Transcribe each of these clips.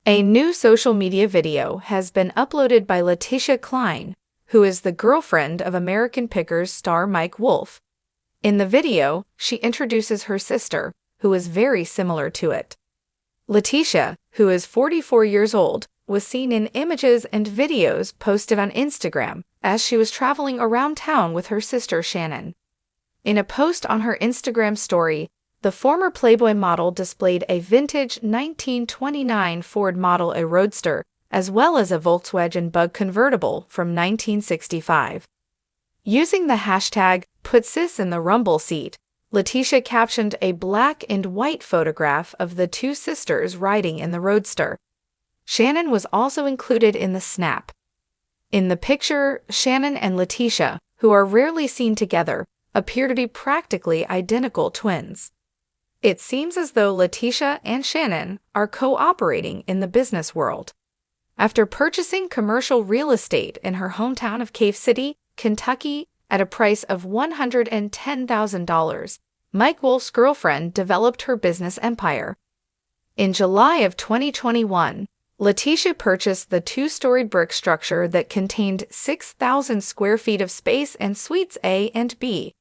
A new social media video has been uploaded by Leticia Cline, who is the girlfriend of American Pickers star Mike Wolfe. In the video, she introduces her sister, who is very similar to it. Leticia, who is 44 years old, was seen in images and videos posted on Instagram as she was traveling around town with her sister Shannon. In a post on her Instagram story, the former Playboy model displayed a vintage 1929 Ford Model A Roadster, as well as a Volkswagen Bug convertible from 1965. Using the hashtag #PutSisInTheRumbleSeat, Leticia captioned a black and white photograph of the two sisters riding in the Roadster. Shannon was also included in the snap. In the picture, Shannon and Leticia, who are rarely seen together, appear to be practically identical twins. It seems as though Leticia and Shannon are cooperating in the business world. After purchasing commercial real estate in her hometown of Cave City, Kentucky, at a price of $110,000, Mike Wolfe's girlfriend developed her business empire. In July of 2021, Leticia purchased the two-storied brick structure that contained 6,000 square feet of space and suites A and B.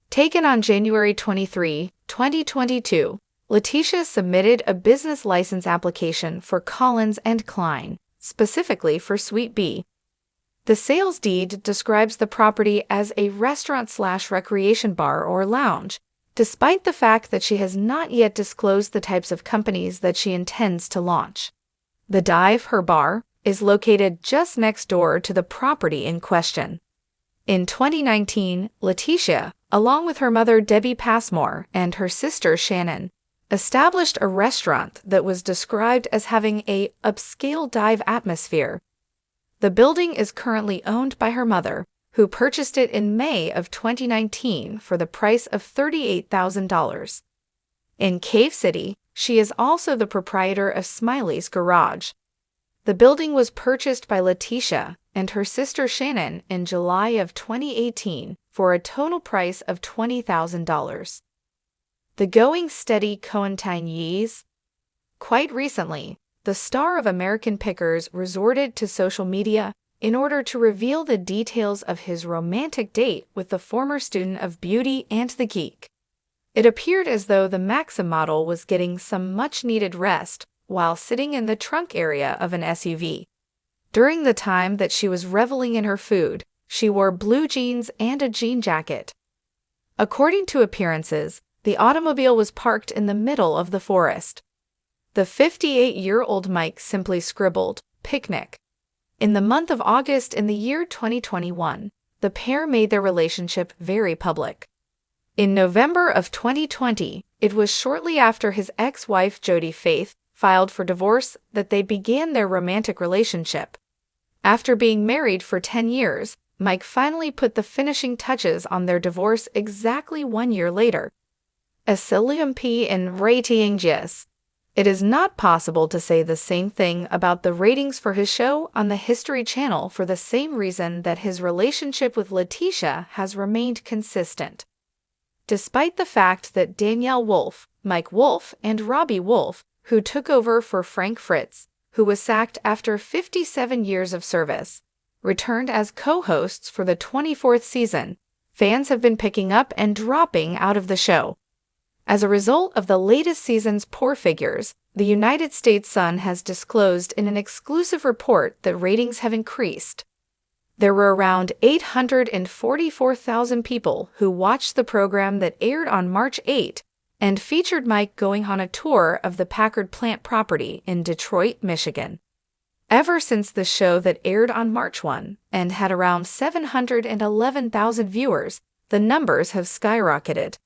Taken on January 23, 2022, Leticia submitted a business license application for Collins and Cline, specifically for Suite B. The sales deed describes the property as a restaurant/recreation bar or lounge, despite the fact that she has not yet disclosed the types of companies that she intends to launch. The Dive, her bar, is located just next door to the property in question. In 2019, Leticia, along with her mother Debbie Passmore and her sister Shannon, established a restaurant that was described as having a upscale dive atmosphere. The building is currently owned by her mother, who purchased it in May of 2019 for the price of $38,000. In Cave City, she is also the proprietor of Smiley's Garage. The building was purchased by Leticia and her sister Shannon in July of 2018 for a total price of $20,000. The going steady Coentine. Quite recently, the star of American Pickers resorted to social media in order to reveal the details of his romantic date with the former student of Beauty and the Geek. It appeared as though the Maxim model was getting some much-needed rest while sitting in the trunk area of an SUV. During the time that she was reveling in her food, she wore blue jeans and a jean jacket. According to appearances, the automobile was parked in the middle of the forest. The 58-year-old Mike simply scribbled, "Picnic." In the month of August in the year 2021, the pair made their relationship very public. In November of 2020, it was shortly after his ex-wife Jody Faith filed for divorce that they began their romantic relationship. After being married for 10 years, Mike finally put the finishing touches on their divorce exactly 1 year later. Asylum P in ratings. It is not possible to say the same thing about the ratings for his show on the History Channel for the same reason that his relationship with Leticia has remained consistent. Despite the fact that Danielle Wolfe, Mike Wolfe, and Robbie Wolfe, who took over for Frank Fritz, who was sacked after 57 years of service, returned as co-hosts for the 24th season, fans have been picking up and dropping out of the show. As a result of the latest season's poor figures, the United States Sun has disclosed in an exclusive report that ratings have increased. There were around 844,000 people who watched the program that aired on March 8 and featured Mike going on a tour of the Packard plant property in Detroit, Michigan. Ever since the show that aired on March 1 and had around 711,000 viewers, the numbers have skyrocketed.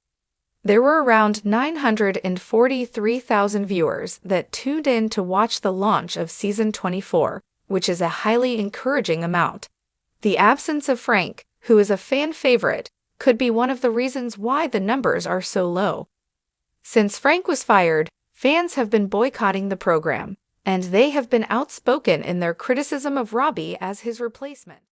There were around 943,000 viewers that tuned in to watch the launch of Season 24, which is a highly encouraging amount. The absence of Frank, who is a fan favorite, could be one of the reasons why the numbers are so low. Since Frank was fired, fans have been boycotting the program, and they have been outspoken in their criticism of Robbie as his replacement.